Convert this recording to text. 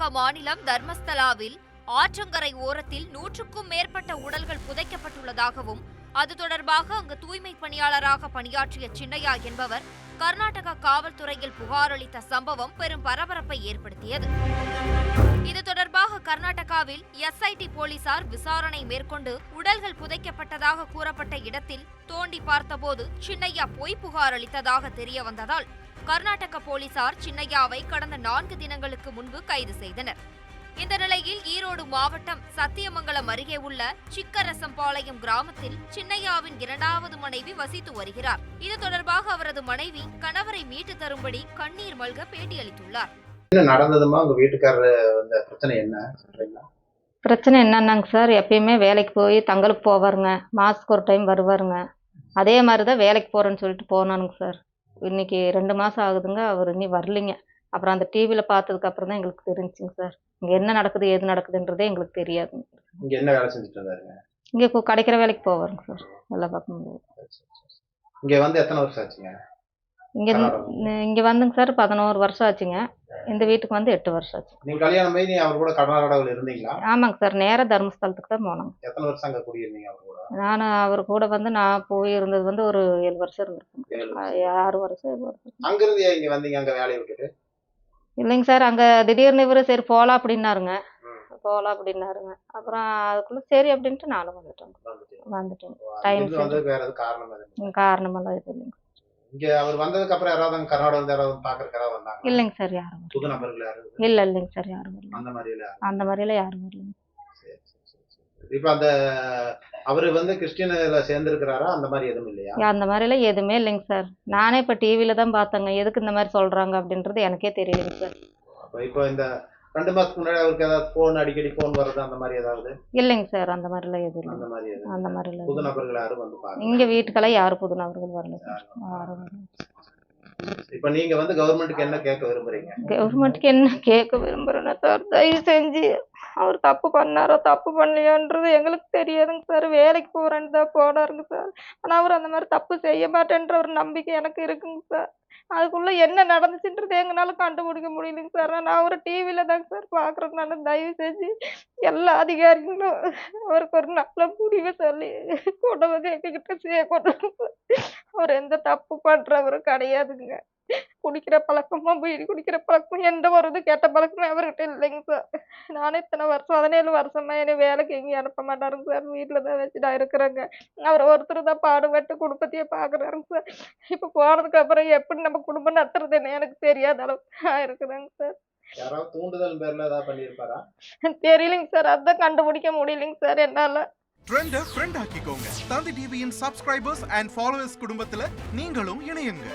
கர்நாடக மாநிலம் தர்மஸ்தலாவில் ஆற்றங்கரை ஓரத்தில் 100க்கும் மேற்பட்ட உடல்கள் புதைக்கப்பட்டுள்ளதாகவும் அது தொடர்பாக அங்கு தூய்மை பணியாளராக பணியாற்றிய சின்னையா என்பவர் கர்நாடக காவல்துறையில் புகார் அளித்த சம்பவம் பெரும் பரபரப்பை ஏற்படுத்தியது. இது தொடர்பாக கர்நாடகாவில் SIT போலீசார் விசாரணை மேற்கொண்டு உடல்கள் புதைக்கப்பட்டதாக கூறப்பட்ட இடத்தில் தோண்டி பார்த்தபோது சின்னையா பொய் புகார் அளித்ததாக தெரிய வந்ததால் கர்நாடக போலீசார் சின்னையாவை கடந்த 4 தினங்களுக்கு முன்பு கைது செய்தனர். இந்த நிலையில் ஈரோடு மாவட்டம் சத்தியமங்கலம் அருகே உள்ள சிக்கரசம்பாளையம் கிராமத்தில் சின்னையாவின் 2வது மனைவி வசித்து வருகிறார். இது தொடர்பாக அவரது மனைவி கணவரை மீட்டு தரும்படி கண்ணீர் மல்க பேட்டியளித்துள்ளார். நடந்ததுமா உங்க வீட்டுக்காரர் பிரச்சனை என்ன சொல்றீங்களா? பிரச்சனை என்னன்னாங்க சார், எப்பயுமே வேலைக்கு போய் தங்களுக்கு போவாருங்க, மாசத்துக்கு ஒரு டைம் வருவாருங்க. அதே மாதிரி தான் வேலைக்கு போறேன்னு சொல்லிட்டு போனானுங்க சார். இன்னைக்கு 2 மாசம் ஆகுதுங்க, அவர் இன்னும் வரலைங்க. அப்புறம் அந்த டிவியில பார்த்ததுக்கு அப்புறம் தான் எங்களுக்கு தெரிஞ்சுங்க சார், இங்க என்ன நடக்குது ஏது நடக்குதுன்றதே எங்களுக்கு தெரியாதுங்க. இங்க என்ன வேலை செஞ்சுட்டு இருந்தாருங்க? இங்க கிடைக்கிற வேலைக்கு போவாருங்க சார், எல்லா பக்கமும். இங்க வந்து எத்தனை வருஷம் ஆச்சுங்க? இங்க வந்துங்க சார் 11 வருஷம் ஆச்சுங்க. இந்த வீட்டுக்கு வந்து 8 வருஷம் ஆச்சு. நீங்க கல்யாணம் பண்ணி அவர் கூட கர்நாடகாவில் இருந்தீங்களா? ஆமாங்க சார், நேரா தர்மஸ்தலத்துக்கு தான் போனோங்க. எத்தனை வருஷம் அங்க குடியிருந்தீங்க அவர் கூட? நான் அவர் கூட வந்து நான் போய் இருந்தது வந்து ஒரு 7 வருஷம் இருந்திருக்கேன். 6 வருஷம் 7 வருஷம். அங்க இருந்து இங்க வந்தீங்க அங்க வேலையை விட்டுட்டு? இல்லைங்க சார், அங்க திடீர்னு இவரு சரி போலாம் அப்படின்னாருங்க. அப்புறம் அதுக்குள்ள சரி அப்படின்ட்டு நானும் வந்துட்டேன். டைம் வேற எதுவும் காரணம் காரணமெல்லாம் இது இல்லைங்க. இங்க அவர் வந்ததுக்கு அப்புறம் யாராவது கர்நாடகா யாராவது பாக்குறதுக்காக வந்தாங்க? இல்லைங்க சார், யாரும் புது நபர்கள் யாரும் இல்லைங்க சார், யாரும் வரல. அந்த மாதிரில யாரும் வரலைங்க. இப்ப அந்த அவரு வந்து கிறிஸ்டியன்ல சேர்ந்திருக்கிறாரா? அந்த மாதிரி எதுவும் இல்லையா? அந்த மாதிரிலாம் எதுவுமே இல்லைங்க சார். நானே இப்ப டிவில தான் பார்த்தேங்க, எதுக்கு இந்த மாதிரி சொல்றாங்க அப்படின்றது எனக்கே தெரியலைங்க சார். இப்போ இந்த 2 மாசத்துக்கு முன்னாடி அவருக்கு ஏதாவது அடிக்கடி போன் வருது அந்த மாதிரி ஏதாவது? இல்லைங்க சார், அந்த மாதிரிலாம் எதுவும் இல்லை. அந்த மாதிரிலாம் புது நபர்கள் யாரும் வந்து பாருங்க. இங்க வீட்டுக்கெல்லாம் யாரும் புது நபர்கள் வரல சார், யாரும் வரல. இப்ப நீங்க வந்து கவர்மெண்ட்டுக்கு என்ன கேட்க விரும்புறீங்க? கவர்மெண்ட்டுக்கு என்ன கேட்க விரும்புறேன்னா சார், தயவு செஞ்சு அவர் தப்பு பண்ணாரோ தப்பு பண்ணலையோன்றது எங்களுக்கு தெரியாதுங்க சார். வேலைக்கு போறேன்னு தான் போனாருங்க சார். ஆனா அவர் அந்த மாதிரி தப்பு செய்ய மாட்டேன்ற ஒரு நம்பிக்கை எனக்கு இருக்குங்க சார். அதுக்குள்ள என்ன நடந்துச்சுன்றது எங்களால கண்டுபிடிக்க முடியலைங்க சார். நான் ஒரு டிவியில தாங்க சார் பாக்குறதுனால தயவு செஞ்சு எல்லா அதிகாரிகளும் அவருக்கு ஒரு நல்ல முடிவை சொல்லி கொண்டு வந்து எங்ககிட்ட கொண்டு வந்து. அவர் எந்த தப்பு பண்றவரும் கிடையாதுங்க. குடிக்கிற பழக்கமும் பீடி குடிக்கிற பழக்கமும் எந்த ஒரு இது கெட்ட பழக்கமும் அவர்கிட்ட இல்லைங்க சார். நானே இத்தனை வருஷம் 17 வருஷமா என்னை வேலைக்கு எங்கேயும் அனுப்ப மாட்டாருங்க சார். வீட்டுல தான் வச்சு நான் இருக்கிறேங்க. அவர் ஒருத்தர் தான் பாடுபட்டு குடும்பத்தையே பாக்குறாருங்க சார். இப்ப போனதுக்கு அப்புறம் எப்படி நம்ம குடும்பம் நடத்துறதுன்னு எனக்கு தெரியாத அளவுக்கு இருக்குதுங்க சார். யாராவது தூண்டுதல் பேர்ல ஏதாவது பண்ணிருப்பாரா? தெரியலைங்க சார், அதான் கண்டுபிடிக்க முடியலைங்க சார் என்னால. ட்ரெண்ட ஃப்ரெண்ட் ஆக்கிக்கோங்க. தந்தி டிவியின் சப்ஸ்கிரைபர்ஸ் அண்ட் ஃபாலோவர்ஸ் குடும்பத்துல நீங்களும் இணையுங்க.